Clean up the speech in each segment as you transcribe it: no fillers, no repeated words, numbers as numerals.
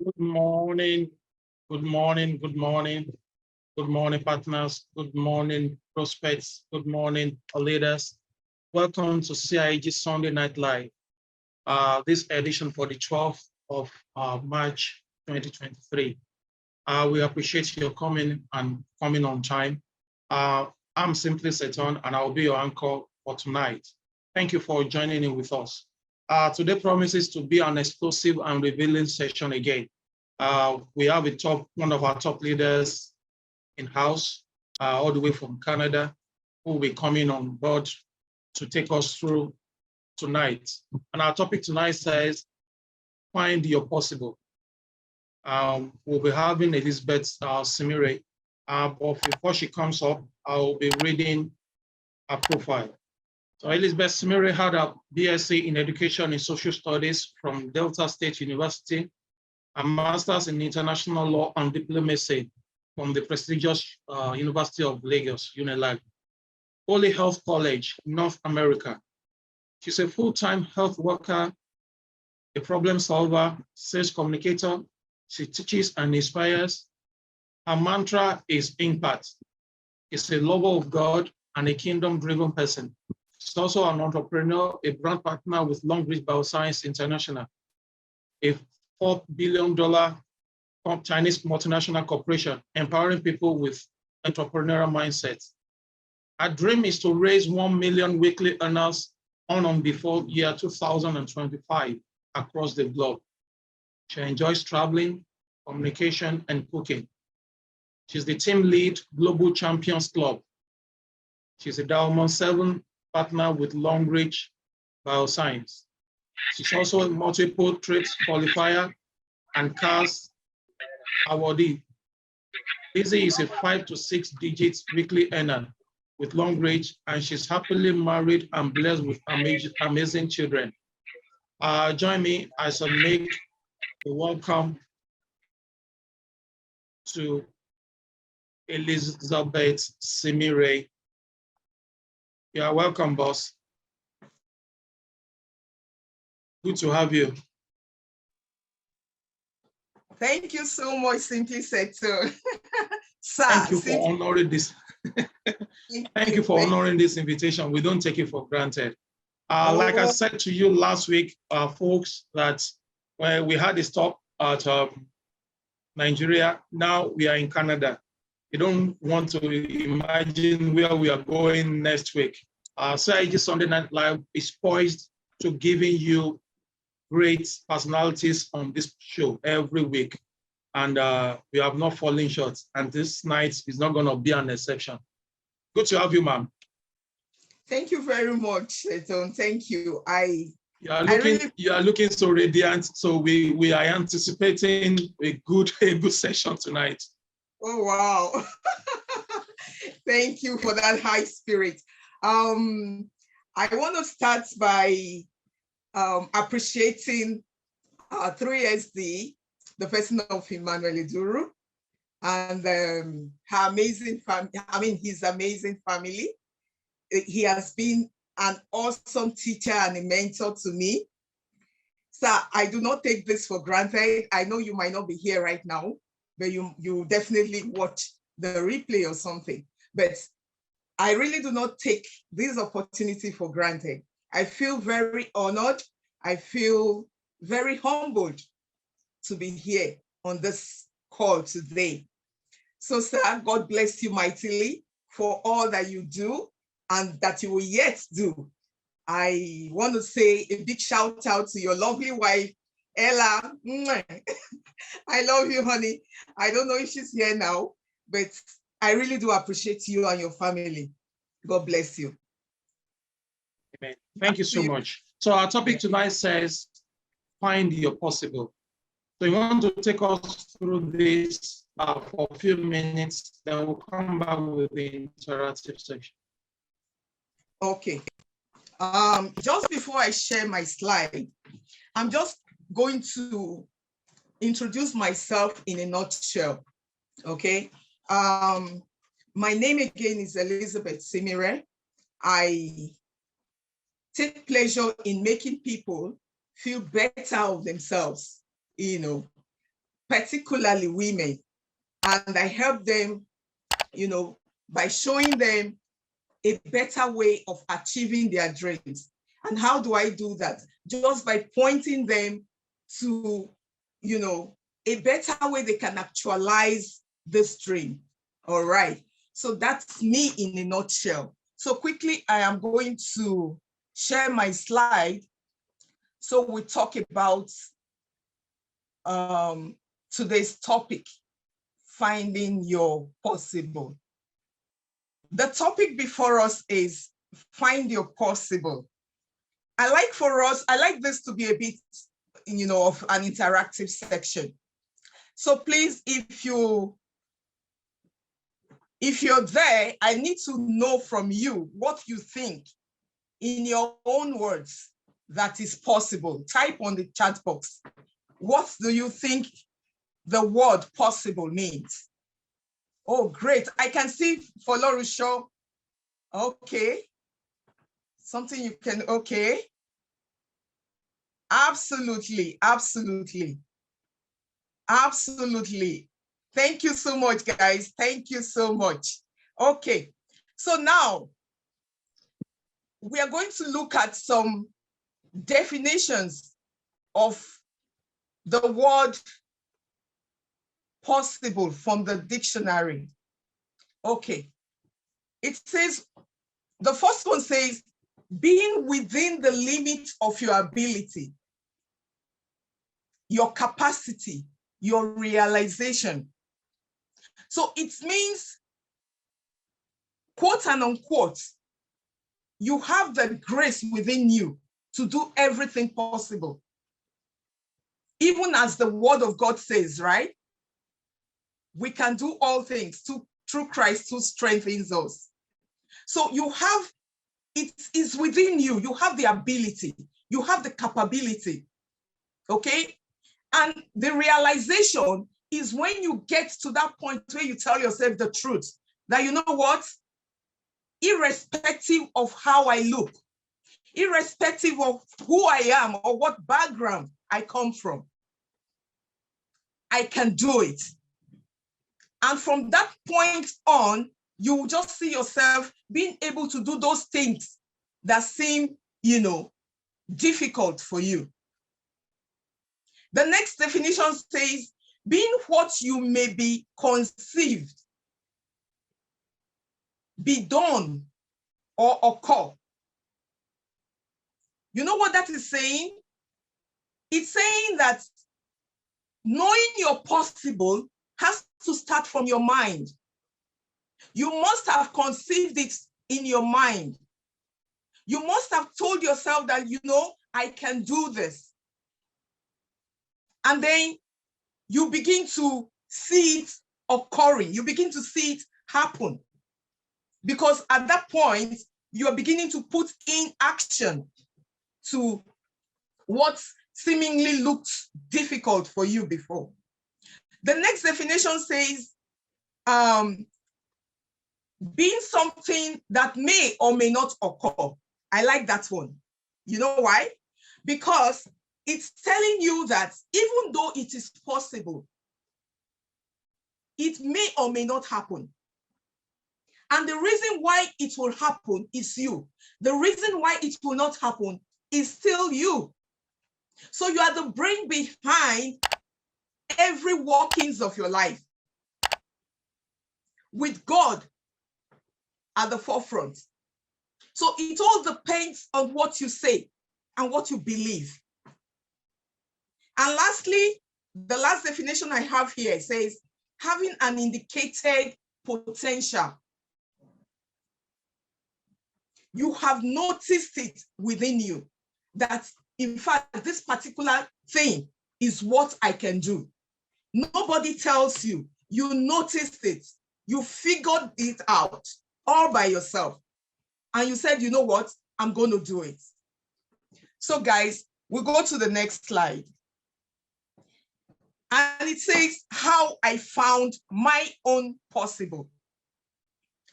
Good morning, good morning, good morning, good morning, partners. Good morning, prospects. Good morning, leaders. Welcome to CIG Sunday Night Live. This edition for the 12th of March 2023. We appreciate your coming and coming on time. I'm Simply Seton, and I'll be your anchor for tonight. Thank you for joining in with us. Today promises to be an explosive and revealing session again. We have one of our top leaders in-house, all the way from Canada, who will be coming on board to take us through tonight. And our topic tonight says, find your possible. We'll be having Elizabeth Simire, but before she comes up, I'll be reading her profile. So Elizabeth Simire had a BSc in Education and Social Studies from Delta State University, a Master's in International Law and Diplomacy from the prestigious University of Lagos, UNILAG, Holy Health College, North America. She's a full-time health worker, a problem solver, sales communicator. She teaches and inspires. Her mantra is impact. She's a lover of God and a kingdom-driven person. She's also an entrepreneur, a brand partner with Longrich Bioscience International, a $4 billion Chinese multinational corporation, empowering people with entrepreneurial mindsets. Her dream is to raise 1 million weekly earners on and before year 2025 across the globe. She enjoys traveling, communication, and cooking. She's the team lead, Global Champions Club. She's a Diamond 7 partner with Longrich Bioscience. She's also a multiple trips qualifier and CARS awardee. Lizzie is a 5 to 6 digits weekly earner with Longrich, and she's happily married and blessed with amazing children. Join me as I make a welcome to Elizabeth Simire. You are welcome, boss. Good to have you. Thank you so much, Simply Seton. Sir, thank you for honoring this. Thank you for honoring this invitation. We don't take it for granted. Like I said to you last week, folks, that when we had a stop at Nigeria, now we are in Canada. You don't want to imagine where we are going next week. CIG Sunday Night Live is poised to giving you great personalities on this show every week. And we have not fallen short. And this night is not going to be an exception. Good to have you, ma'am. Thank you very much, Seton. Thank you. You are looking so radiant. So we are anticipating a good session tonight. Oh, wow. Thank you for that high spirit. I want to start by appreciating 3SD, the person of Emmanuel Iduru, and her amazing family, his amazing family. He has been an awesome teacher and a mentor to me. So I do not take this for granted. I know you might not be here right now, but you definitely watch the replay or something. But I really do not take this opportunity for granted. I feel very honored. I feel very humbled to be here on this call today. So, sir, God bless you mightily for all that you do and that you will yet do. I want to say a big shout out to your lovely wife, Ella. I love you, honey. I don't know if she's here now, but I really do appreciate you and your family. God bless you. Amen. Thank you so much. So our topic tonight says, find your possible. So you want to take us through this for a few minutes, then we'll come back with the interactive section. Okay. Just before I share my slide, I'm just going to introduce myself in a nutshell, okay? My name again is Elizabeth Simire. I take pleasure in making people feel better of themselves. You know, particularly women. And I help them, by showing them a better way of achieving their dreams. And how do I do that? Just by pointing them to, a better way they can actualize this dream. All right. So that's me in a nutshell. So quickly, I am going to share my slide. So we talk about today's topic, finding your possible. The topic before us is find your possible. I like this to be a bit, of an interactive section. So please, if you're there, I need to know from you what you think in your own words that is possible. Type on the chat box. What do you think the word possible means? Oh, great. I can see for Lorisho. Okay. Something you can, okay. Absolutely, absolutely. Absolutely. Thank you so much, guys. Thank you so much. Okay. So now we are going to look at some definitions of the word possible from the dictionary. Okay. It says, the first one says, being within the limit of your ability, your capacity, your realization. So it means, quote and unquote, you have the grace within you to do everything possible. Even as the word of God says, right? We can do all things through Christ who strengthens us. So you have, it is within you. You have the ability. You have the capability. Okay? And the realization is when you get to that point where you tell yourself the truth, that you know what? Irrespective of how I look, irrespective of who I am or what background I come from, I can do it. And from that point on, you will just see yourself being able to do those things that seem, difficult for you. The next definition says, being what you may be conceived, be done, or occur. You know what that is saying? It's saying that knowing your possible has to start from your mind. You must have conceived it in your mind. You must have told yourself that, I can do this. And then you begin to see it occurring. You begin to see it happen. Because at that point, you're beginning to put in action to what seemingly looked difficult for you before. The next definition says, being something that may or may not occur. I like that one. You know why? Because it's telling you that even though it is possible, it may or may not happen. And the reason why it will happen is you. The reason why it will not happen is still you. So you are the brain behind every workings of your life, with God at the forefront. So it all depends on what you say and what you believe. And lastly, the last definition I have here says, having an indicated potential. You have noticed it within you that, in fact, this particular thing is what I can do. Nobody tells you. You noticed it. You figured it out all by yourself. And you said, you know what? I'm going to do it. So guys, we'll go to the next slide. And it says how I found my own possible.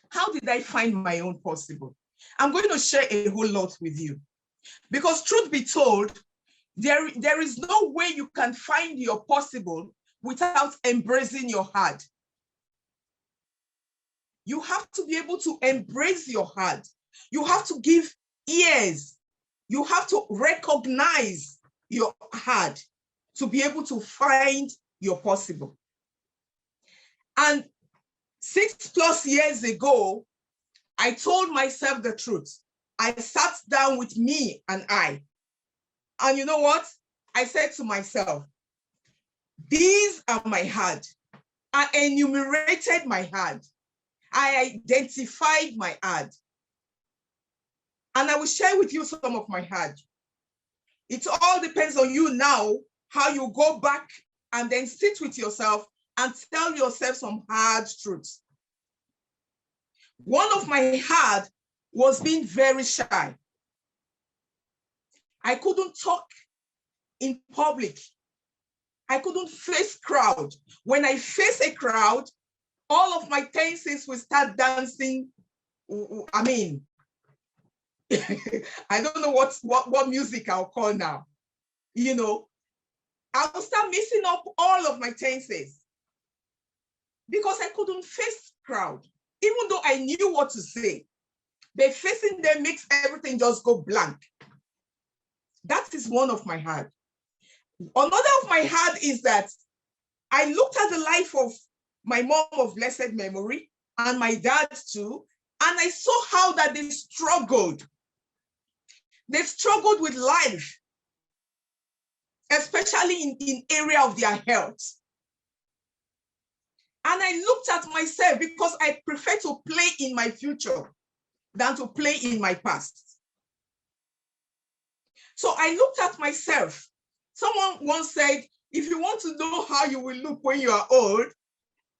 How did I find my own possible? I'm going to share a whole lot with you. Because truth be told, there is no way you can find your possible without embracing your heart. You have to be able to embrace your heart. You have to give ears. You have to recognize your heart to be able to find your possible. And 6+ years ago, I told myself the truth. I sat down with me and I. And you know what? I said to myself, these are my heart. I enumerated my heart. I identified my heart. And I will share with you some of my heart. It all depends on you now, how you go back and then sit with yourself and tell yourself some hard truths. One of my heart was being very shy. I couldn't talk in public. I couldn't face crowd. When I face a crowd, all of my senses will start dancing. I mean, I don't know what music I'll call now. You know, I will start mixing up all of my senses because I couldn't face crowd, even though I knew what to say. But facing them makes everything just go blank. That is one of my heart. Another of my heart is that I looked at the life of my mom of blessed memory and my dad too, and I saw how that they struggled. They struggled with life, especially in area of their health. And I looked at myself because I prefer to play in my future than to play in my past. So I looked at myself. Someone once said, if you want to know how you will look when you are old,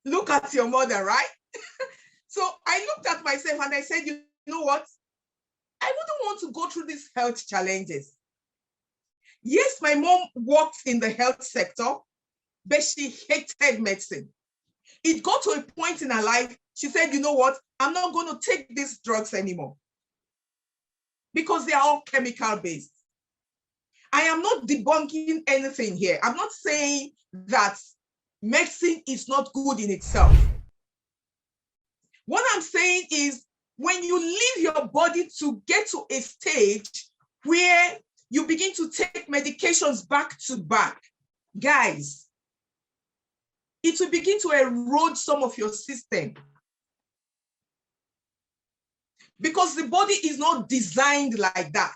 look at your mother, right? So I looked at myself and I said, you know what? I wouldn't want to go through these health challenges. Yes, my mom worked in the health sector, but she hated medicine. It got to a point in her life, she said, you know what? I'm not going to take these drugs anymore because they are all chemical based. I am not debunking anything here. I'm not saying that medicine is not good in itself. What I'm saying is when you leave your body to get to a stage where you begin to take medications back to back, guys, it will begin to erode some of your system. Because the body is not designed like that.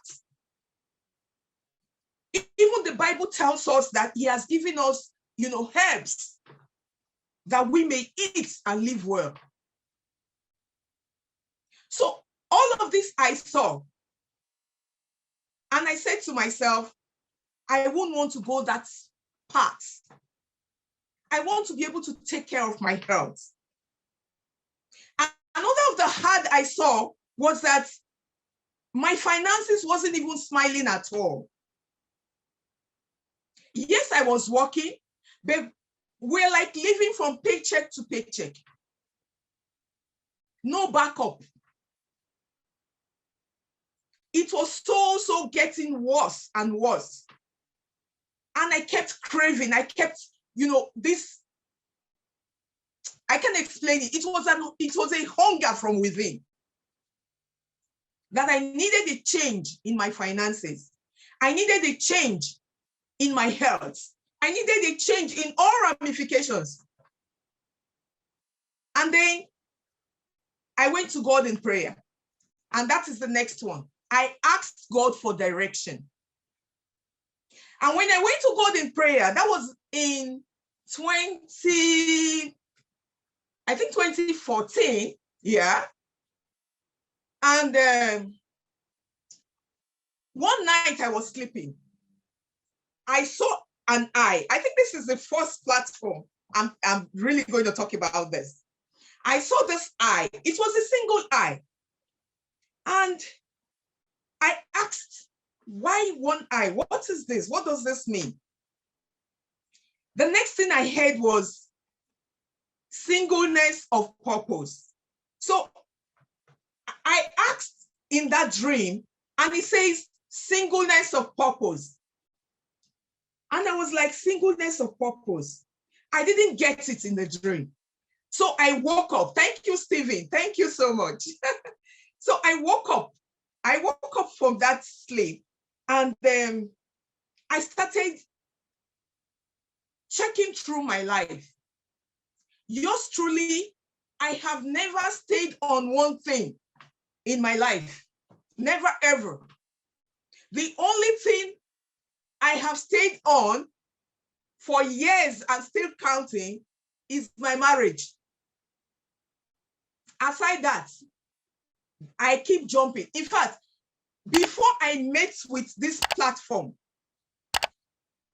Even the Bible tells us that he has given us, herbs that we may eat and live well. So all of this I saw. And I said to myself, I wouldn't want to go that path. I want to be able to take care of my health. And another of the hard I saw was that my finances wasn't even smiling at all. Yes, I was working, but we're like living from paycheck to paycheck. No backup. It was so getting worse and worse. And I kept craving. I kept, this, I can't explain it. It was a hunger from within that I needed a change in my finances. I needed a change in my health. I needed a change in all ramifications. And then I went to God in prayer. And that is the next one. I asked God for direction. And when I went to God in prayer, that was in 2014, yeah. And one night I was sleeping. I saw an eye. I think this is the first platform I'm really going to talk about this. I saw this eye. It was a single eye. And I asked, why one eye? What is this? What does this mean? The next thing I heard was singleness of purpose. So I asked in that dream, and it says singleness of purpose. And I was like, singleness of purpose. I didn't get it in the dream. So I woke up. Thank you, Stephen. Thank you so much. So I woke up. I woke up from that sleep, and then I started checking through my life. Yours truly, I have never stayed on one thing in my life. Never, ever. The only thing I have stayed on for years and still counting is my marriage. Aside that, I keep jumping. In fact, before I met with this platform,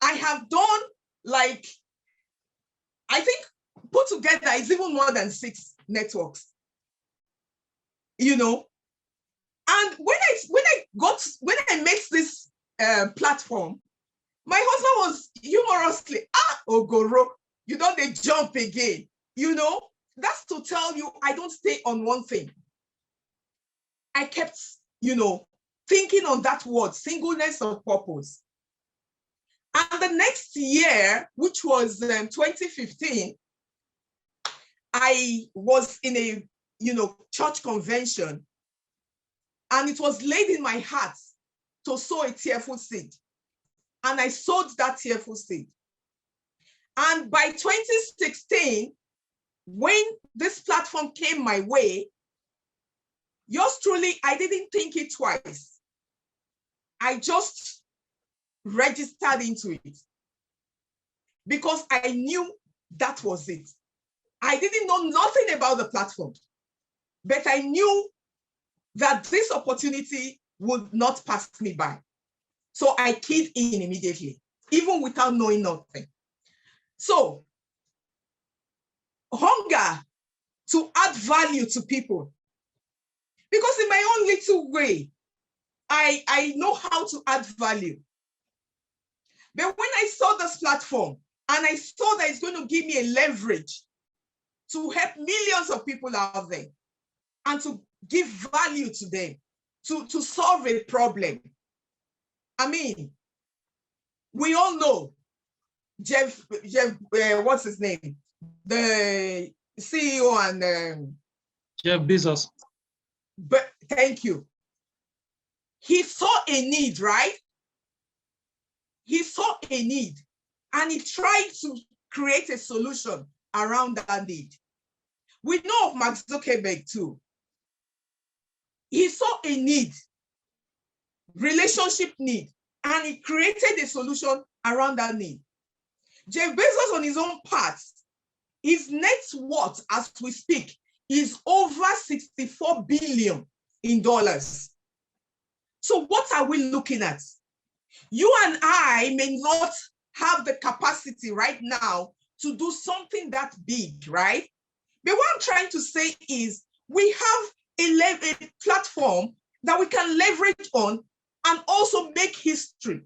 I have done like, I think put together it's even more than 6 networks, you know. And when I met this platform, my husband was humorously, Ogoro, you know, they jump again, you know. That's to tell you, I don't stay on one thing. I kept, you know, thinking on that word, singleness of purpose. And the next year, which was 2015, I was in a, you know, church convention, and it was laid in my heart to sow a tearful seed. And I sowed that tearful seed. And by 2016, when this platform came my way, yours truly, I didn't think it twice. I just registered into it because I knew that was it. I didn't know nothing about the platform, but I knew that this opportunity would not pass me by. So I keyed in immediately, even without knowing nothing. So hunger to add value to people. Because in my own little way, I know how to add value. But when I saw this platform and I saw that it's going to give me a leverage to help millions of people out there and to give value to them, to solve a problem. I mean, we all know Jeff, what's his name? The CEO and Jeff Bezos. But thank you. He saw a need, right? He saw a need and he tried to create a solution around that need. We know of Mark Zuckerberg too. He saw a need, relationship need, and he created a solution around that need. Jeff Bezos on his own part, his net worth as we speak is over $64 billion in dollars. So what are we looking at? You and I may not have the capacity right now to do something that big, right? But what I'm trying to say is we have a platform that we can leverage on and also make history.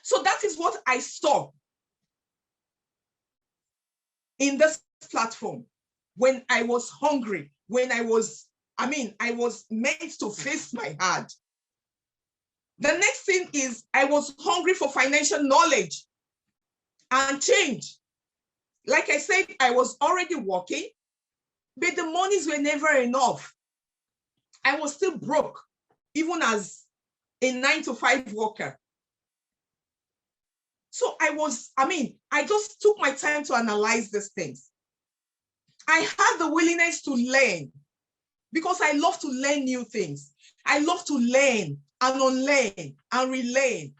So that is what I saw in this platform when I was hungry, when I was meant to face my heart. The next thing is I was hungry for financial knowledge and change. Like I said, I was already working, but the monies were never enough. I was still broke, even as a 9-to-5 worker. So I just took my time to analyze these things. I had the willingness to learn because I love to learn new things. I love to learn and unlearn and relearn.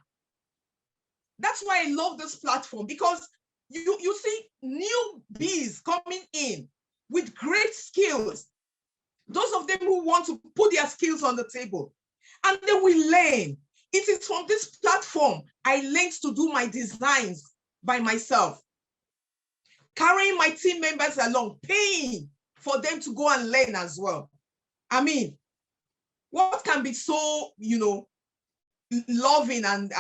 That's why I love this platform, because you see newbies coming in with great skills. Those of them who want to put their skills on the table, and they will learn. It is from this platform I learned to do my designs by myself, carrying my team members along, paying for them to go and learn as well. I mean, what can be so, loving and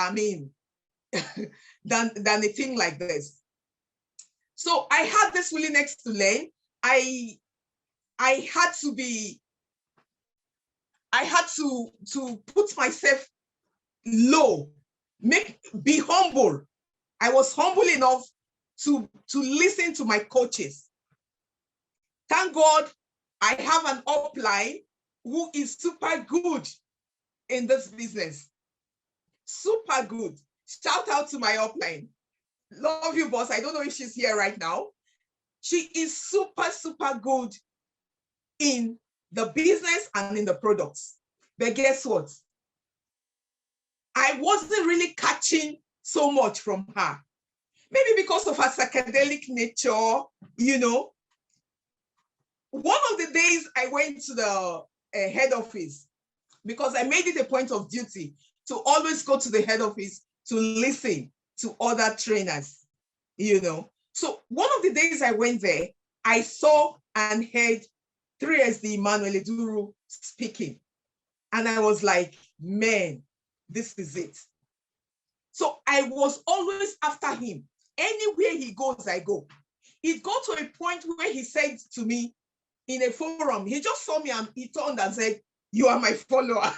than a thing like this? So I had this willingness to learn. I had to put myself low, be humble. I was humble enough to listen to my coaches. Thank God I have an upline who is super good in this business. Super good. Shout out to my upline. Love you, boss. I don't know if she's here right now. She is super, super good in the business and in the products. But guess what? I wasn't really catching so much from her. Maybe because of her psychedelic nature, you know. One of the days I went to the head office because I made it a point of duty to always go to the head office to listen to other trainers, you know. So one of the days I went there, I saw and heard 3SD Emmanuel Eduru speaking. And I was like, man, this is it. So I was always after him. Anywhere he goes, I go. It got to a point where he said to me in a forum, he just saw me and he turned and said, you are my follower.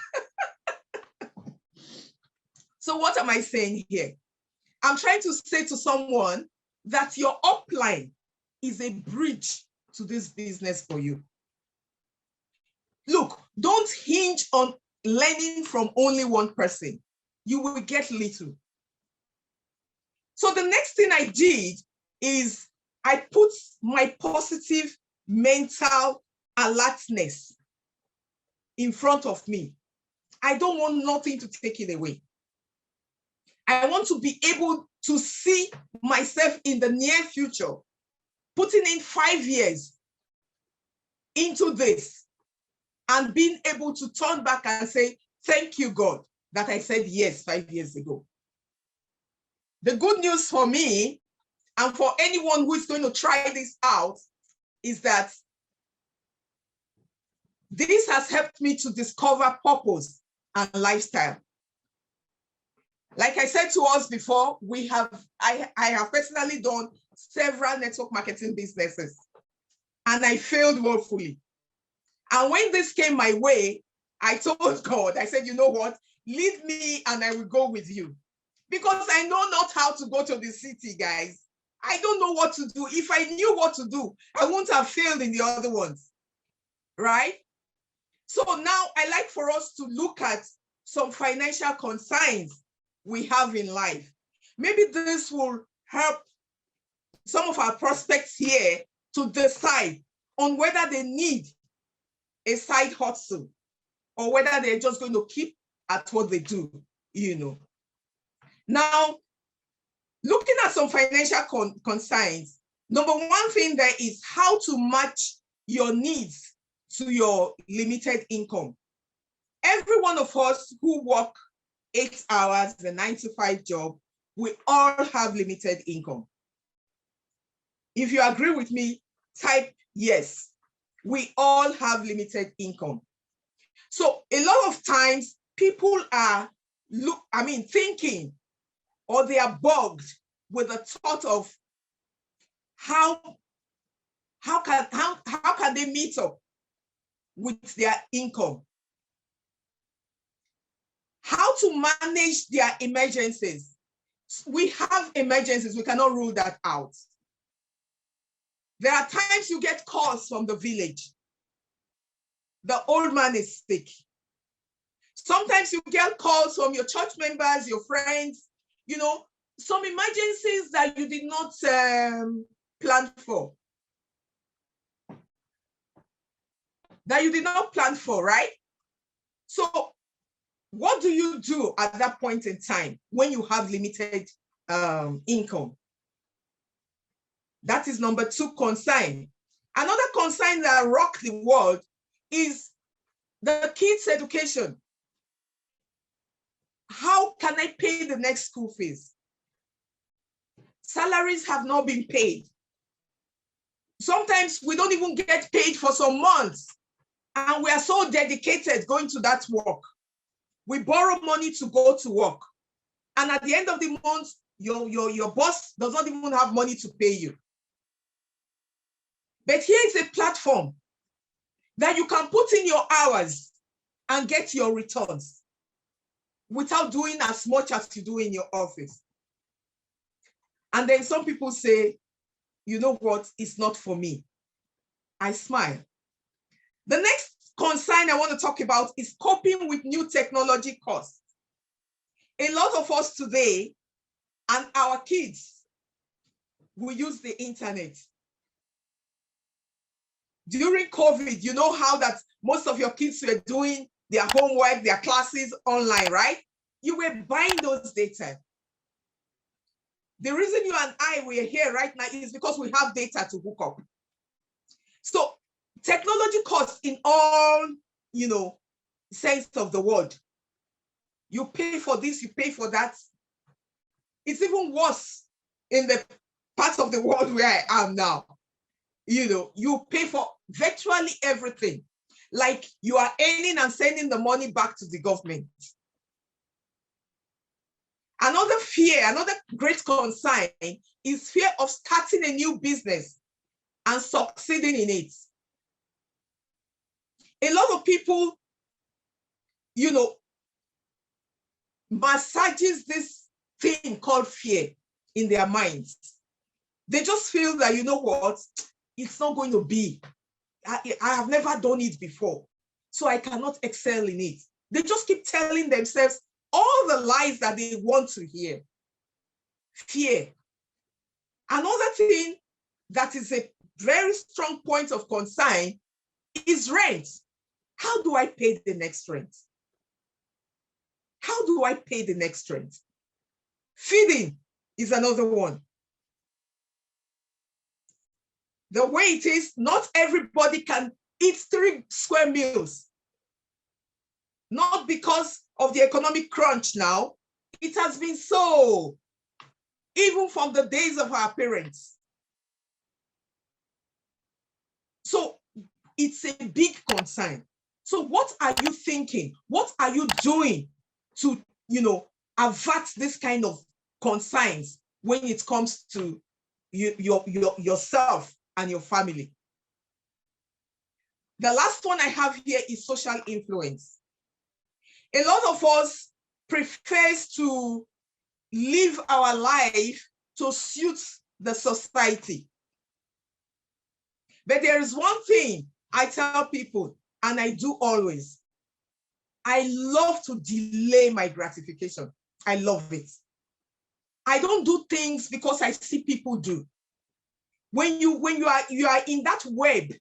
So what am I saying here? I'm trying to say to someone that your upline is a bridge to this business for you. Look, don't hinge on learning from only one person. You will get little. So the next thing I did is I put my positive mental alertness in front of me. I don't want nothing to take it away. I want to be able to see myself in the near future, putting in 5 years into this and being able to turn back and say, thank you, God, that I said yes 5 years ago. The good news for me and for anyone who is going to try this out is that this has helped me to discover purpose and lifestyle. Like I said to us before, I have personally done several network marketing businesses and I failed woefully. And when this came my way, I told God, I said, you know what, lead me and I will go with you. Because I know not how to go to the city, guys. I don't know what to do. If I knew what to do, I wouldn't have failed in the other ones, right? So now I like for us to look at some financial concerns we have in life. Maybe this will help some of our prospects here to decide on whether they need a side hustle or whether they're just going to keep at what they do, you know. Now, looking at some financial concerns, number one thing there is how to match your needs to your limited income. Every one of us who work 8 hours, the 9-to-5 job, we all have limited income. If you agree with me, type yes. We all have limited income. So a lot of times people are thinking, or they are bugged with the thought of how can they meet up with their income? How to manage their emergencies. We have emergencies, we cannot rule that out. There are times you get calls from the village. The old man is sick. Sometimes you get calls from your church members, your friends, you know, some emergencies that you did not plan for. Right? So what do you do at that point in time when you have limited income? That is number 2 concern. Another concern that rocks the world is the kids' education. How can I pay the next school fees? Salaries have not been paid. Sometimes we don't even get paid for some months, and we are so dedicated going to that work. We borrow money to go to work, and at the end of the month, your boss does not even have money to pay you. But here is a platform that you can put in your hours and get your returns without doing as much as you do in your office. And then some people say, you know what, it's not for me. I smile. The next concern I want to talk about is coping with new technology costs. A lot of us today and our kids will use the internet. During COVID, you know how that most of your kids were doing their homework, their classes online, right? You were buying those data. The reason you and I were here right now is because we have data to hook up. So technology costs in all, sense of the word. You pay for this, you pay for that. It's even worse in the part of the world where I am now. You pay for virtually everything. Like you are earning and sending the money back to the government. Another fear, another great concern is fear of starting a new business and succeeding in it. A lot of people, massages this thing called fear in their minds. They just feel that, you know what, it's not going to be. I have never done it before, so I cannot excel in it. They just keep telling themselves all the lies that they want to hear. Fear. Another thing that is a very strong point of concern is rent. How do I pay the next rent? How do I pay the next rent? Feeding is another one. The way it is, not everybody can eat 3 square meals. Not because of the economic crunch now. It has been so, even from the days of our parents. So it's a big concern. So what are you thinking? What are you doing to, avert this kind of concerns when it comes to yourself and your family? The last one I have here is social influence. A lot of us prefers to live our life to suit the society. But there is one thing I tell people, and I do always. I love to delay my gratification. I love it. I don't do things because I see people do. When you are in that web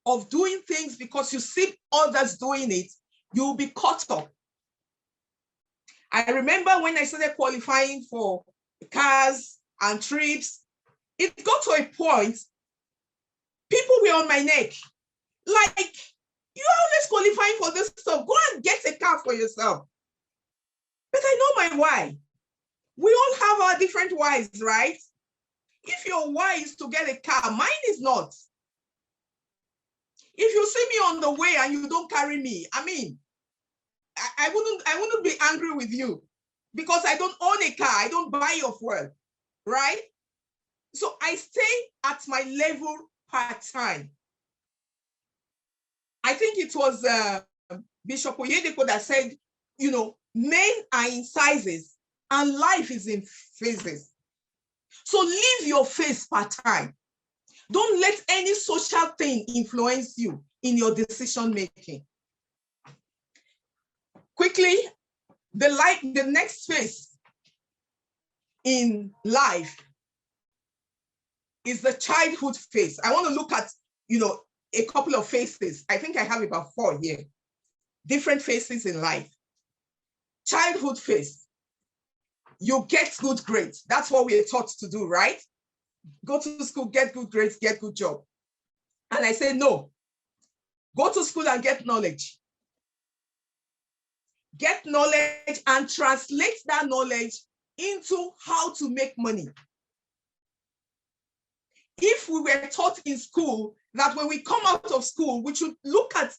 of doing things because you see others doing it, you'll be caught up. I remember when I started qualifying for cars and trips, it got to a point, people were on my neck. Like, you're always qualifying for this stuff. Go and get a car for yourself. But I know my why. We all have our different whys, right? If your why is to get a car, mine is not. If you see me on the way and you don't carry me, I wouldn't be angry with you because I don't own a car. I don't buy your fuel, right? So I stay at my level part-time. I think it was Bishop Oyedepo that said, men are in sizes and life is in phases. So leave your phase part-time. Don't let any social thing influence you in your decision-making. Quickly, the next phase in life is the childhood phase. I want to look at, a couple of phases. I think I have about 4 here. Different phases in life. Childhood phase. You get good grades. That's what we are taught to do, right? Go to school, get good grades, get good job. And I say, no. Go to school and get knowledge. Get knowledge and translate that knowledge into how to make money. If we were taught in school that when we come out of school, we should look at,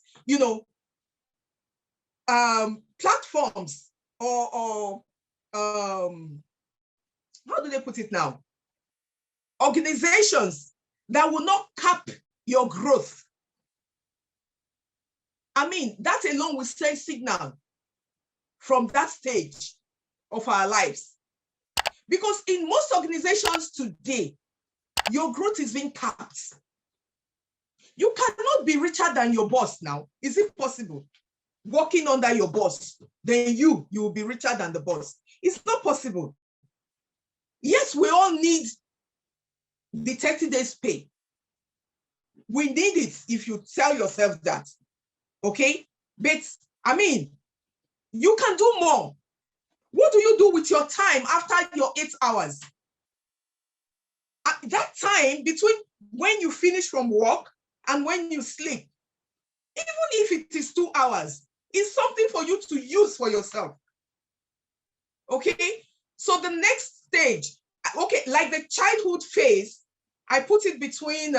platforms or how do they put it now? Organizations that will not cap your growth. That alone will send signal from that stage of our lives. Because in most organizations today, your growth is being capped. You cannot be richer than your boss now. Is it possible? Working under your boss, then you will be richer than the boss. It's not possible. Yes, we all need the 30 days pay. We need it if you tell yourself that, okay? But I mean, you can do more. What do you do with your time after your 8 hours? At that time between when you finish from work and when you sleep, even if it is 2 hours, it's something for you to use for yourself. Okay? So the next stage, okay, like the childhood phase, I put it between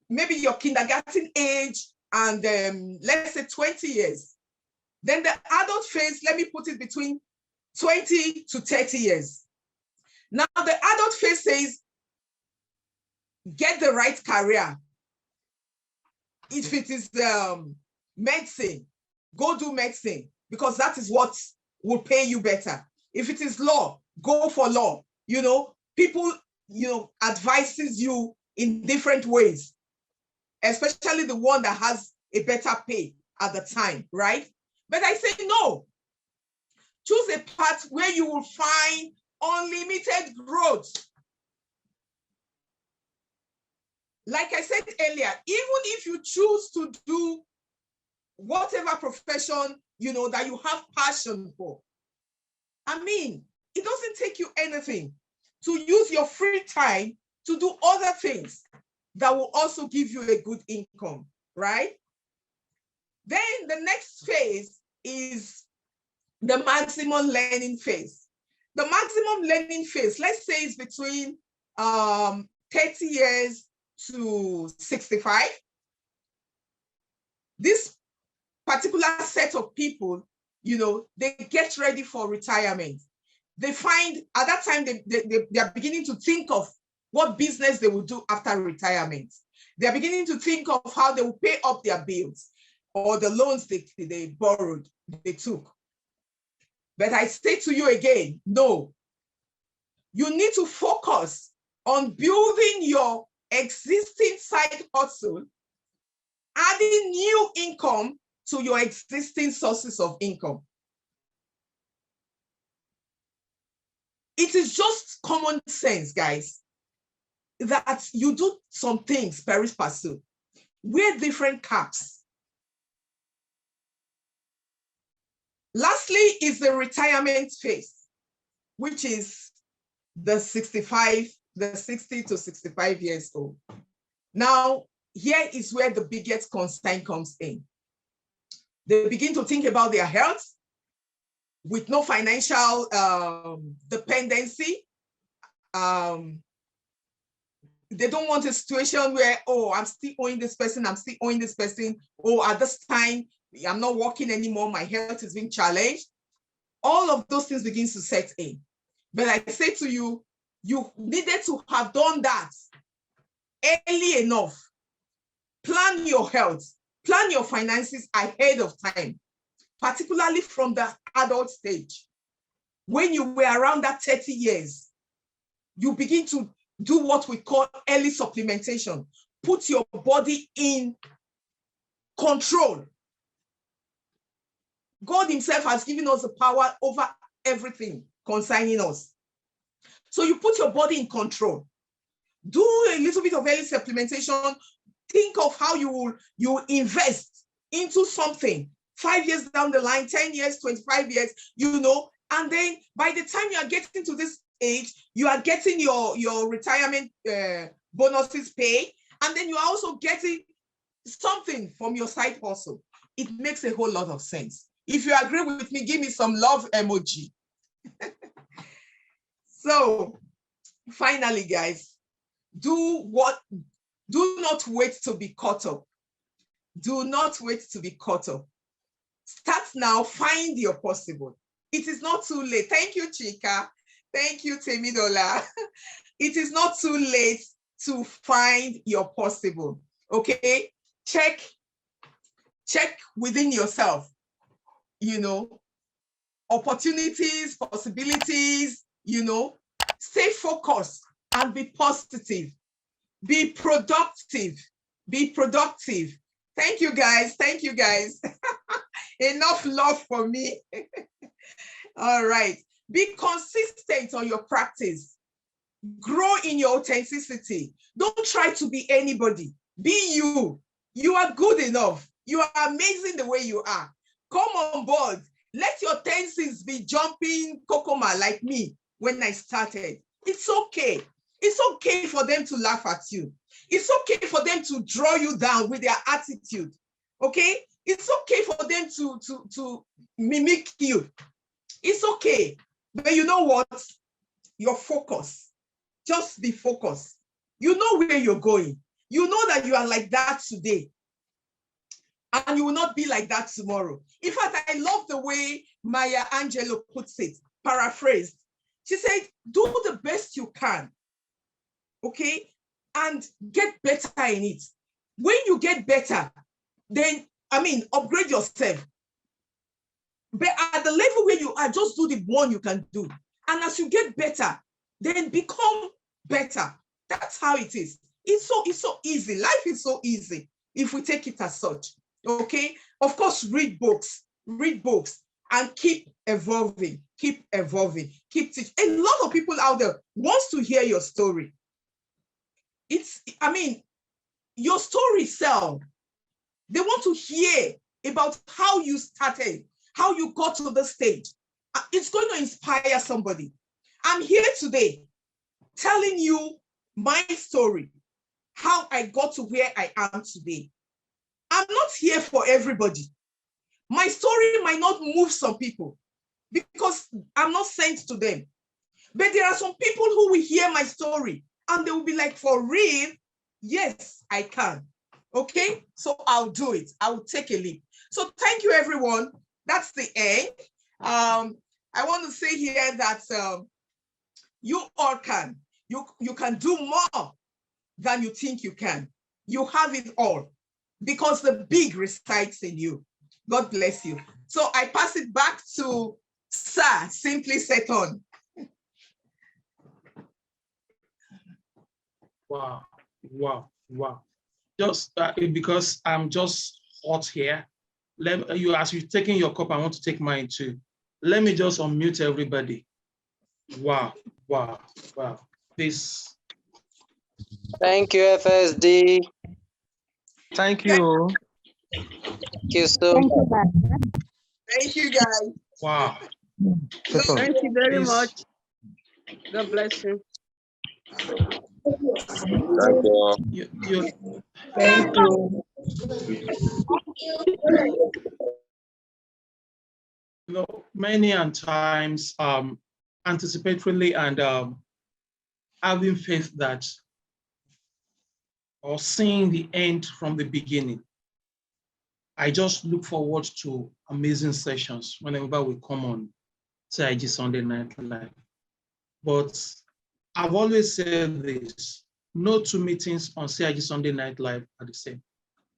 maybe your kindergarten age and let's say 20 years. Then the adult phase, let me put it between 20 to 30 years. Now the adult phase says, get the right career. If it is medicine, go do medicine, because that is what will pay you better. If it is law, go for law. You know, people, you know, advises you in different ways, especially the one that has a better pay at the time, right? But I say no. Choose a path where you will find unlimited growth. Like I said earlier, even if you choose to do whatever profession, you know, that you have passion for, I mean, it doesn't take you anything to use your free time to do other things that will also give you a good income, right? Then the next phase is the maximum learning phase. The maximum learning phase, let's say, is between 30 years to 65. This particular set of people, you know, they get ready for retirement. They find at that time they are beginning to think of what business they will do after retirement. They are beginning to think of how they will pay up their bills or the loans they borrowed, they took. But I say to you again, no. You need to focus on building your existing side hustle, adding new income to your existing sources of income. It is just common sense, guys, that you do some things pari passu. Wear different caps. Lastly is the retirement phase, which is the 60 to 65 years old. Now, here is where the biggest concern comes in. They begin to think about their health with no financial dependency. They don't want a situation where, oh, I'm still owing this person, I'm still owing this person. Oh, at this time, I'm not working anymore, my health is being challenged. All of those things begin to set in. But I say to you, you needed to have done that early enough. Plan your health, plan your finances ahead of time, particularly from the adult stage. When you were around that 30 years, you begin to do what we call early supplementation. Put your body in control. God himself has given us the power over everything concerning us. So you put your body in control. Do a little bit of early supplementation. Think of how you invest into something 5 years down the line, 10 years, 25 years, you know, and then by the time you are getting to this age, you are getting your retirement bonuses pay, and then you are also getting something from your side hustle. It makes a whole lot of sense. If you agree with me, give me some love emoji. So finally, guys, do not wait to be caught up. Do not wait to be caught up. Start now, find your possible. It is not too late. Thank you, Chika. Thank you, Temidola. It is not too late to find your possible, okay? Check within yourself, you know, opportunities, possibilities, you know. Stay focused and be positive. Be productive. Be productive. Thank you, guys. Thank you, guys. Enough love for me. All right. Be consistent on your practice. Grow in your authenticity. Don't try to be anybody. Be you. You are good enough. You are amazing the way you are. Come on board. Let your tenses be jumping kokoma like me when I started. It's okay. It's okay for them to laugh at you. It's okay for them to draw you down with their attitude. Okay? It's okay for them to mimic you. It's okay. But you know what? Your focus. Just be focused. You know where you're going. You know that you are like that today. And you will not be like that tomorrow. In fact, I love the way Maya Angelou puts it, paraphrased. She said, do the best you can, okay? And get better in it. When you get better, then, upgrade yourself. But at the level where you are, just do the one you can do. And as you get better, then become better. That's how it is. It's so easy. Life is so easy if we take it as such. Okay, of course, read books, and keep evolving, keep teaching. A lot of people out there wants to hear your story. Your story sells. They want to hear about how you started, how you got to the stage. It's going to inspire somebody. I'm here today telling you my story, how I got to where I am today. I'm not here for everybody. My story might not move some people because I'm not sent to them. But there are some people who will hear my story and they will be like, for real? Yes, I can. Okay, so I'll do it. I will take a leap. So thank you, everyone. That's the end. I want to say here that you all can. You can do more than you think you can. You have it all, because the big resides in you. God bless you. So I pass it back to Sir Simply Seton. Wow. Just because I'm just hot here. As you're taking your cup, I want to take mine too. Let me just unmute everybody. Wow. This. Thank you, FSD. Thank you. Thank you so much. Thank you, guys. Wow. Thank you very much. God bless you. Thank you. Thank you. Many times, anticipatorily and having faith that, or seeing the end from the beginning. I just look forward to amazing sessions whenever we come on CIG Sunday Night Live. But I've always said this, no two meetings on CIG Sunday Night Live are the same.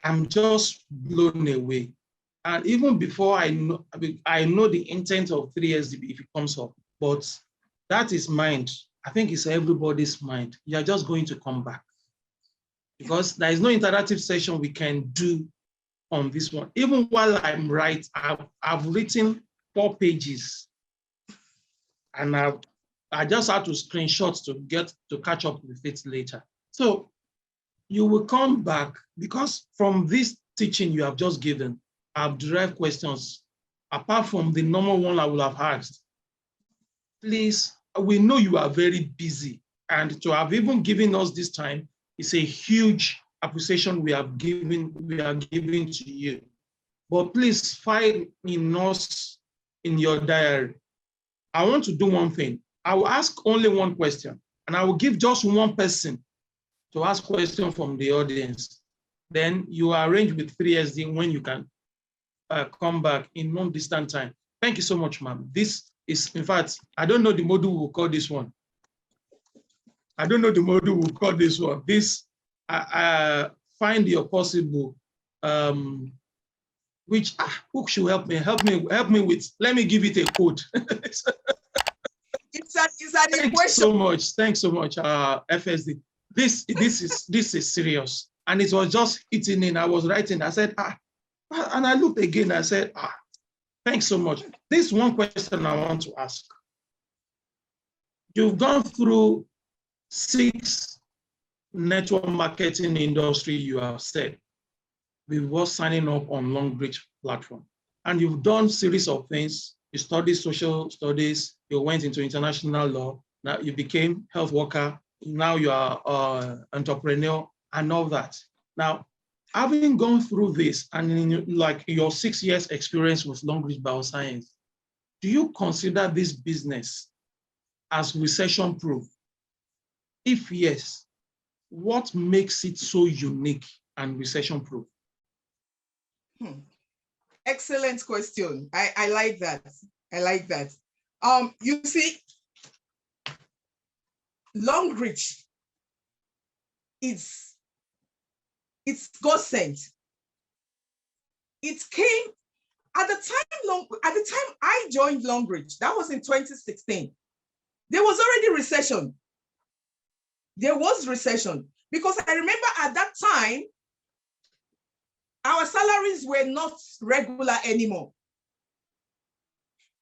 I'm just blown away. And even before I know the intent of 3SD if it comes up, but that is mind. I think it's everybody's mind. You're just going to come back. Because there is no interactive session we can do on this one. Even while I'm writing, I've written 4 pages. And I just had to screenshot to catch up with it later. So you will come back, because from this teaching you have just given, I've derived questions apart from the normal one I will have asked. Please, we know you are very busy, and to have even given us this time is a huge appreciation we are giving to you. But please find in us in your diary. I want to do one thing. I will ask only one question, and I will give just one person to ask question from the audience. Then you arrange with 3SD when you can come back in non-distant time. Thank you so much, ma'am. This is, in fact, I don't know the module we'll call this one. This, find your possible, which who should help me with, let me give it a code. It's an Thanks equation. so much. Thanks so much, FSD. This is serious. And it was just hitting in. I was writing. I said, and I looked again. I said, thanks so much. This one question I want to ask. You've gone through 6 network marketing industry, you have said, before signing up on Longrich platform. And you've done series of things. You studied social studies, you went into international law, now you became health worker, now you are entrepreneur and all that. Now, having gone through this and in like your 6 years experience with Longrich Bioscience, do you consider this business as recession proof? If yes, what makes it so unique and recession proof? Excellent question. I like that. I like that. You see, Longrich, it's God sent. It came at the time I joined Longrich. That was in 2016. There was already recession. There was recession because I remember at that time, our salaries were not regular anymore.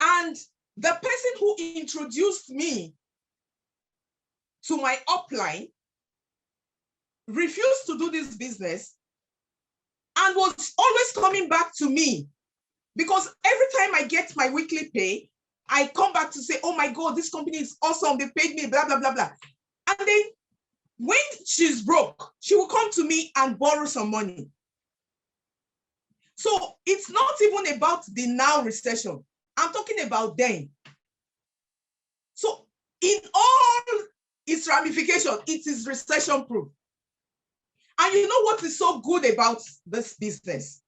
And the person who introduced me to my upline refused to do this business and was always coming back to me because every time I get my weekly pay, I come back to say, oh my God, this company is awesome. They paid me, blah, blah, blah, blah. And then when she's broke, she will come to me and borrow some money. So it's not even about the now recession. I'm talking about then. So in all its ramifications, it is recession proof. And you know what is so good about this business?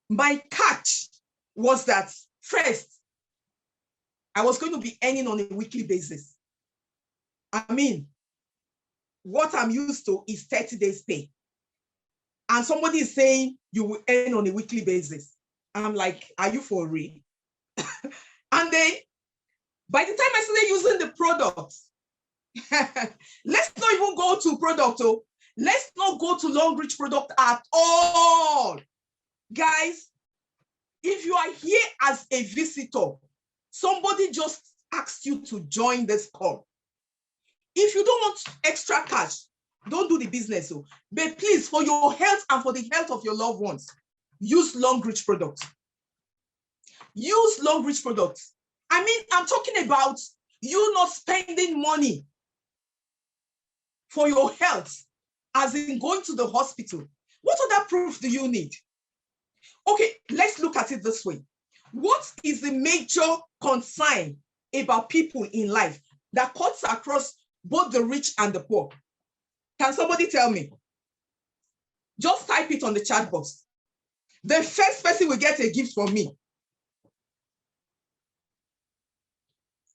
My catch was that first, I was going to be earning on a weekly basis. I mean, what I'm used to is 30 days pay. And somebody is saying you will earn on a weekly basis. I'm like, are you for real? And then by the time I started using the product, let's not even go to product. Let's not go to Longrich product at all. Guys, if you are here as a visitor, somebody just asked you to join this call. If you don't want extra cash, don't do the business. But please, for your health and for the health of your loved ones, use Longrich products. Use Longrich products. I mean, I'm talking about you not spending money for your health, as in going to the hospital. What other proof do you need? Okay, let's look at it this way. What is the major concern about people in life that cuts across both the rich and the poor? Can somebody tell me? Just type it on the chat box. The first person will get a gift from me.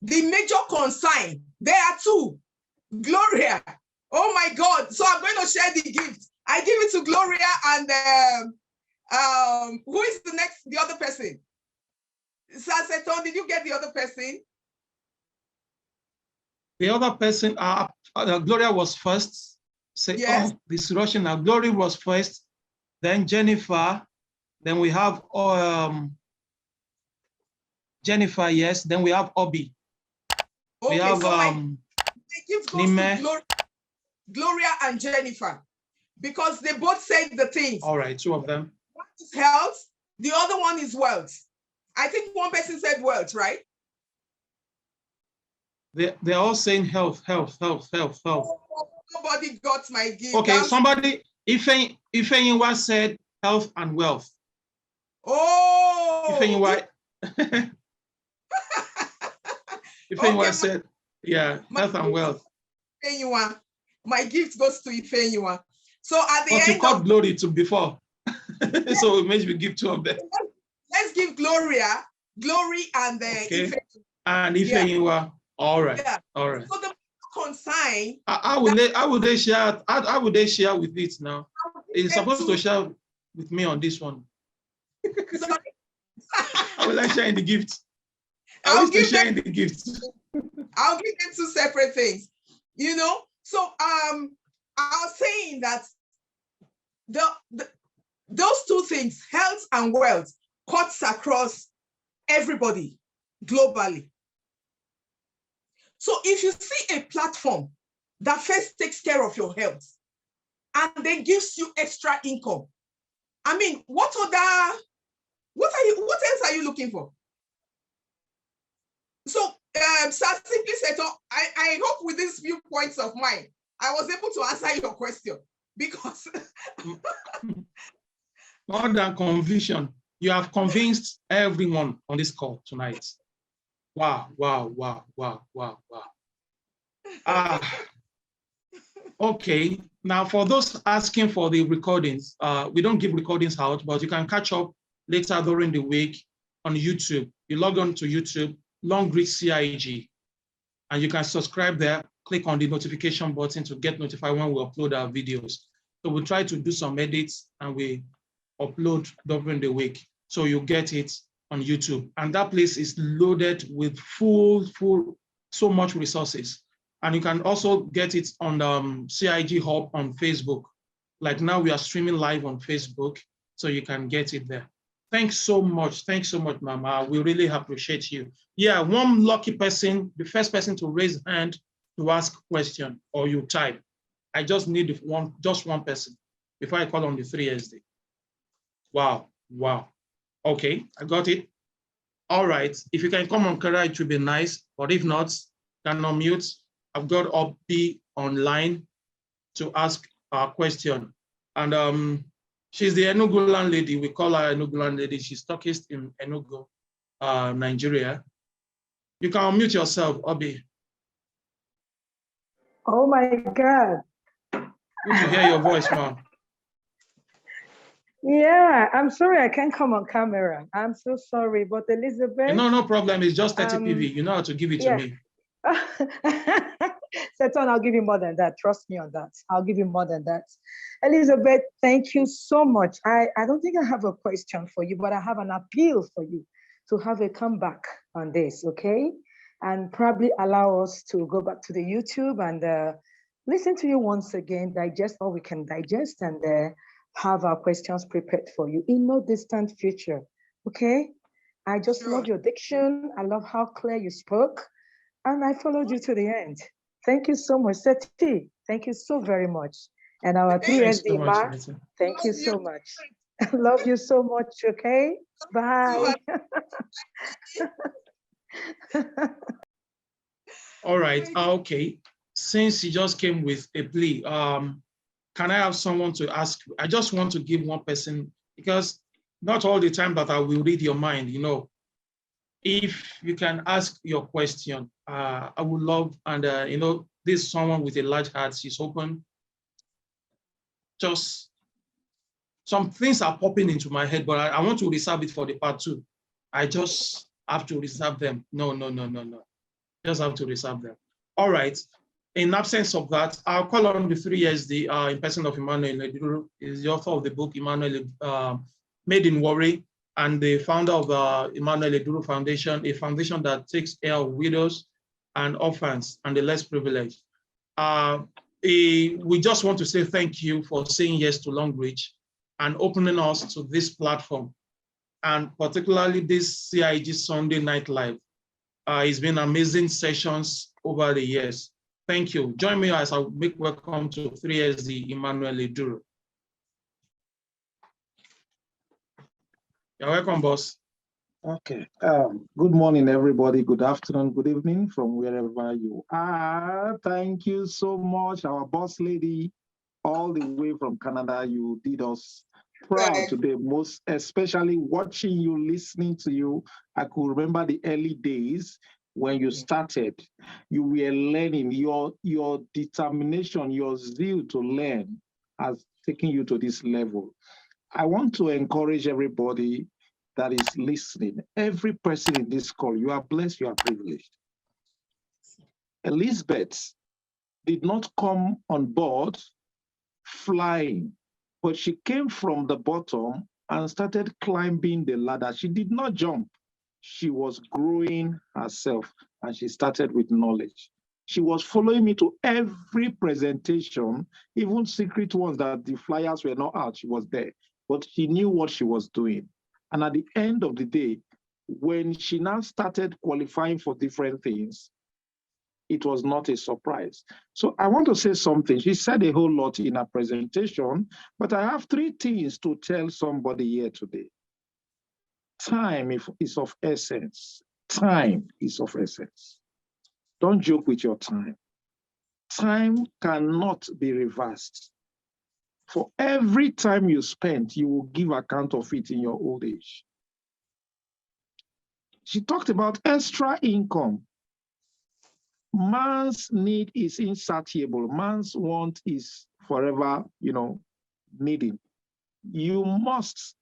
The major concern, there are two. Gloria, oh my God. So I'm going to share the gift. I give it to Gloria and who is the other person? Saseton, did you get the other person? The other person, Gloria was first. Say, yes. Oh, this Russian now. Gloria was first, then Jennifer, then we have Jennifer, yes, then we have Obi. Okay, we have so the gift goes to Gloria and Jennifer because they both said the things. All right, two of them. One is health, the other one is wealth. I think one person said wealth, right? They're all saying health, health, health, health, health. Oh, nobody got my gift. Okay, somebody, if anyone said health and wealth. Oh. If anyone, if anyone said, yeah, health and wealth. Anyone, my gift goes to Ifenyua. So at the end, you called Glory to before, yeah. So maybe we give two of them. Let's give Gloria, Glory, and okay. Ife. And Ifenyua. Yeah. All right. Yeah. All right. So the consign. How would they share? How would they share with it now? It's supposed to share with me on this one. Sorry? I will like sharing the gift. I'll give sharing the gift. I'll give them two separate things, you know. So I was saying that those two things, health and wealth, cuts across everybody globally. So if you see a platform that first takes care of your health and then gives you extra income, I mean, what else are you looking for? So, Sir Simply Seto, I hope with these viewpoints of mine, I was able to answer your question, because more than conviction, you have convinced everyone on this call tonight. Wow, wow, wow, wow, wow, wow. Okay, now for those asking for the recordings, we don't give recordings out, but you can catch up later during the week on YouTube. You log on to YouTube, Longrich CIG, and you can subscribe there, click on the notification button to get notified when we upload our videos. So we'll try to do some edits and we upload during the week. So you get it on YouTube. And that place is loaded with full, so much resources. And you can also get it on CIG Hub on Facebook. Like now we are streaming live on Facebook, so you can get it there. Thanks so much, Mama. We really appreciate you. Yeah, one lucky person, the first person to raise hand to ask question, or you type. I just need just one person before I call on the 3SD. Wow, wow. Okay, I got it. All right, if you can come on camera, it would be nice, but if not, can unmute. I've got Obi online to ask a question. And she's the Enugu landlady. We call her Enugu landlady. She's stockist in Enugu, Nigeria. You can unmute yourself, Obi. Oh my God. Good to hear your voice, ma'am. Yeah, I'm sorry I can't come on camera. I'm so sorry, but Elizabeth. No problem. It's just 30 PV. You know how to give it to me. Seton, I'll give you more than that. Trust me on that. I'll give you more than that. Elizabeth, thank you so much. I don't think I have a question for you, but I have an appeal for you to have a comeback on this, okay? And probably allow us to go back to the YouTube and listen to you once again, digest all we can digest, and have our questions prepared for you in no distant future, okay? I just love your diction. I love how clear you spoke. And I followed you to the end. Thank you so much. Seti, thank you so very much. And our 3SD Ma, thank you so much. I love you so much, okay? Bye. All right, okay. Since you just came with a plea, can I have someone to ask? I just want to give one person, because not all the time that I will read your mind, you know. If you can ask your question, I would love, and you know, this is someone with a large heart, she's open. Just some things are popping into my head, but I want to reserve it for the part 2. I just have to reserve them. No. Just have to reserve them. All right. In absence of that, I'll call on the 3SD in person of Emmanuel Leduru. Is the author of the book Emmanuel Made in Worry, and the founder of the Emmanuel Leduru Foundation, a foundation that takes care of widows and orphans and the less privileged. We just want to say thank you for saying yes to Longrich and opening us to this platform, and particularly this CIG Sunday Night Live. It's been amazing sessions over the years. Thank you. Join me as I make welcome to 3SD Emmanuel Leduru. You're welcome, boss. Okay. Good morning, everybody. Good afternoon, good evening from wherever you are. Thank you so much, our boss lady, all the way from Canada. You did us proud today, most especially watching you, listening to you. I could remember the early days when you started. You were learning. Your determination, your zeal to learn has taken you to this level. I want to encourage everybody that is listening, every person in this call, you are blessed, you are privileged. Elizabeth did not come on board flying, but she came from the bottom and started climbing the ladder. She did not jump. She was growing herself, and she started with knowledge. She was following me to every presentation, even secret ones that the flyers were not out. She was there, but she knew what she was doing. And at the end of the day, when she now started qualifying for different things, it was not a surprise. So I want to say something. She said a whole lot in her presentation, but I have 3 things to tell somebody here today. Time is of essence. Time is of essence. Don't joke with your time. Time cannot be reversed. For every time you spend, you will give account of it in your old age. She talked about extra income. Man's need is insatiable. Man's want is forever, needing. You must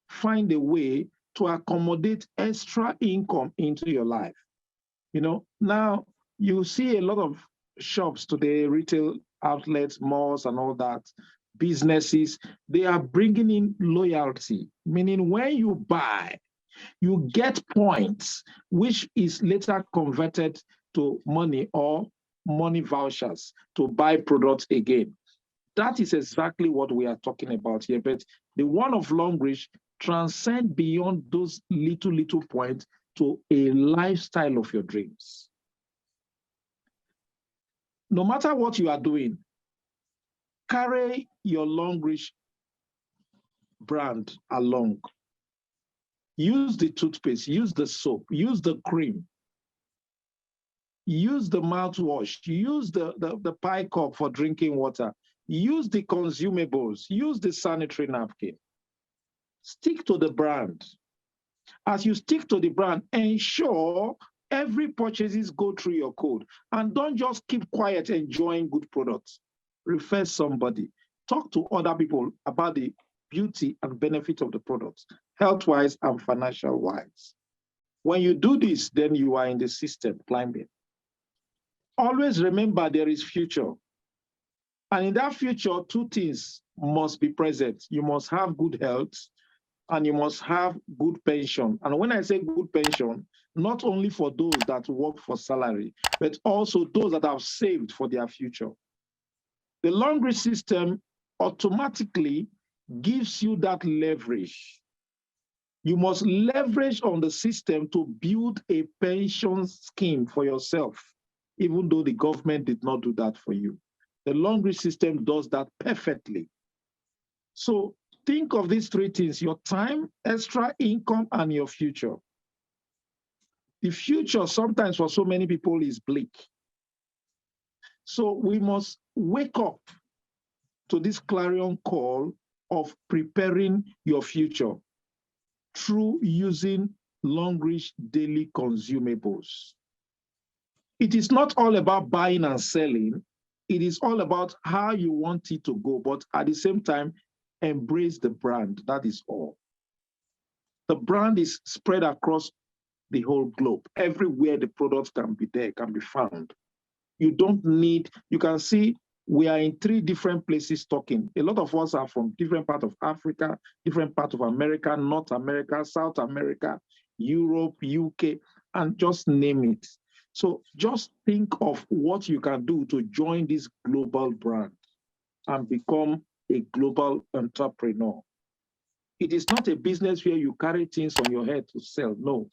find a way to accommodate extra income into your life. Now you see a lot of shops today, retail outlets, malls, and all that, businesses, they are bringing in loyalty, meaning when you buy, you get points, which is later converted to money or money vouchers to buy products again. That is exactly what we are talking about here. But the one of Longrich transcend beyond those little points to a lifestyle of your dreams. No matter what you are doing, carry your Longrich brand along. Use the toothpaste, use the soap, use the cream, use the mouthwash, use the pie cup for drinking water, use the consumables, use the sanitary napkin. Stick to the brand. As you stick to the brand, ensure every purchases go through your code, and don't just keep quiet enjoying good products. Refer somebody. Talk to other people about the beauty and benefit of the products, health-wise and financial-wise. When you do this, then you are in the system climbing. Always remember there is future. And in that future, 2 things must be present. You must have good health, and you must have good pension. And when I say good pension, not only for those that work for salary, but also those that have saved for their future. The Longrich system automatically gives you that leverage. You must leverage on the system to build a pension scheme for yourself, even though the government did not do that for you. The Longrich system does that perfectly. So think of these 3 things: your time, extra income, and your future. The future sometimes for so many people is bleak. So we must wake up to this clarion call of preparing your future through using Longrich daily consumables. It is not all about buying and selling. It is all about how you want it to go, but at the same time, embrace the brand. That is all. The brand is spread across the whole globe. Everywhere the products can be there, can be found. You don't need, you can see we are in 3 different places talking. A lot of us are from different parts of Africa, different parts of America, North America, South America, Europe, UK, and just name it. So just think of what you can do to join this global brand and become a global entrepreneur. It is not a business where you carry things on your head to sell. No.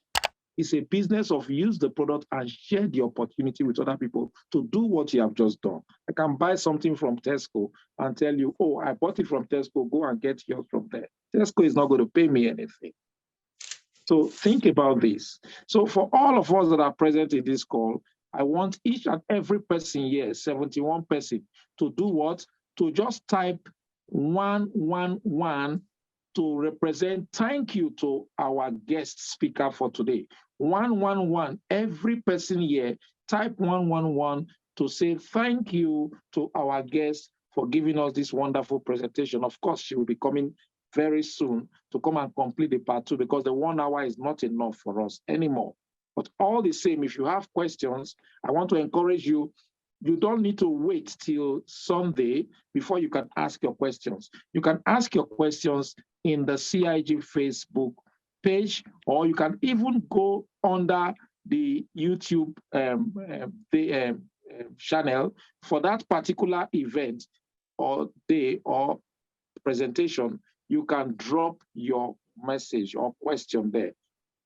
It's a business of use the product and share the opportunity with other people to do what you have just done. I can buy something from Tesco and tell you, oh, I bought it from Tesco, go and get yours from there. Tesco is not going to pay me anything. So think about this. So for all of us that are present in this call, I want each and every person here, 71 person, to do what? To just type 111 to represent thank you to our guest speaker for today. 111, every person here, type 111 to say thank you to our guest for giving us this wonderful presentation. Of course, she will be coming very soon to come and complete the part 2 because the 1 hour is not enough for us anymore. But all the same, if you have questions, I want to encourage you. You don't need to wait till Sunday before you can ask your questions. You can ask your questions in the CIG Facebook page, or you can even go under the YouTube channel for that particular event or day or presentation. You can drop your message or question there.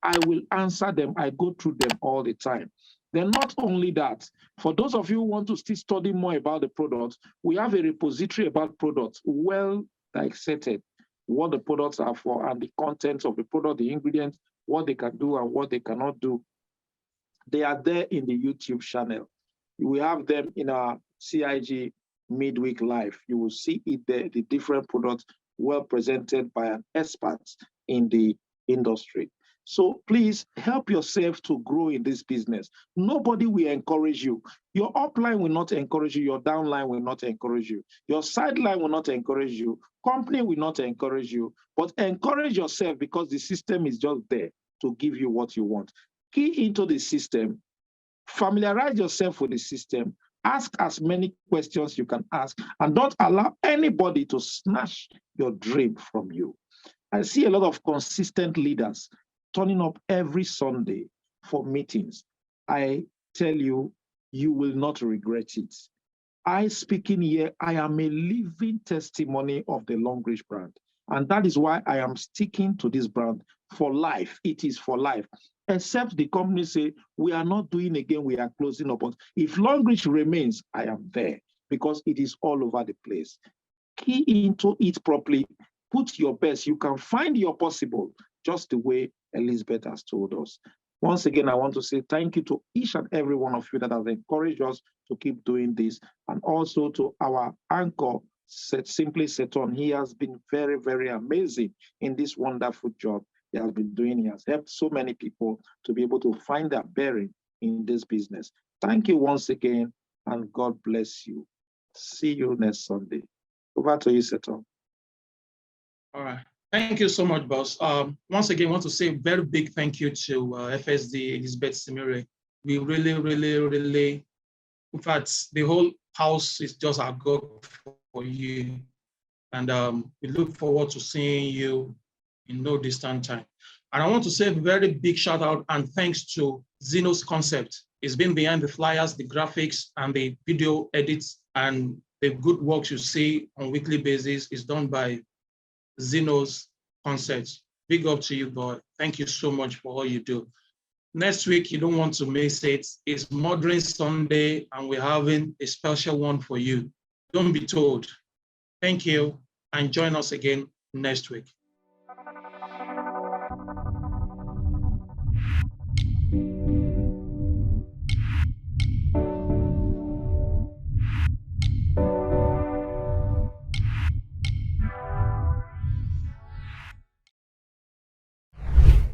I will answer them. I go through them all the time. Then not only that, for those of you who want to still study more about the products, we have a repository about products, well dissected, what the products are for and the contents of the product, the ingredients, what they can do and what they cannot do. They are there in the YouTube channel. We have them in our CIG midweek live. You will see it there, the different products well presented by an expert in the industry. So please help yourself to grow in this business. Nobody will encourage you. Your upline will not encourage you. Your downline will not encourage you. Your sideline will not encourage you. Company will not encourage you. But encourage yourself because the system is just there to give you what you want. Key into the system. Familiarize yourself with the system. Ask as many questions you can ask, and don't allow anybody to snatch your dream from you. I see a lot of consistent leaders turning up every Sunday for meetings. I tell you, you will not regret it. I speaking here, I am a living testimony of the Longrich brand. And that is why I am sticking to this brand for life. It is for life. Except the company say, we are not doing again, we are closing up. But if Longrich remains, I am there because it is all over the place. Key into it properly. Put your best. You can find your possible, just the way Elizabeth has told us. Once again, I want to say thank you to each and every one of you that have encouraged us to keep doing this, and also to our anchor, Simply Seton. He has been very, very amazing in this wonderful job he has been doing. He has helped so many people to be able to find their bearing in this business. Thank you once again, and God bless you. See you next Sunday. Over to you, Seton. All right. Thank you so much, boss. Once again, I want to say a very big thank you to FSD Elizabeth Simire. We really, in fact, the whole house is just our God for you. And we look forward to seeing you in no distant time. And I want to say a very big shout out and thanks to Zeno's Concept. It's been behind the flyers, the graphics, and the video edits, and the good works you see on a weekly basis is done by Zeno's Concept. Big up to you, boy. Thank you so much for all you do. Next week, you don't want to miss it. It's Mothering Sunday, and we're having a special one for you. Don't be told. Thank you, and join us again next week.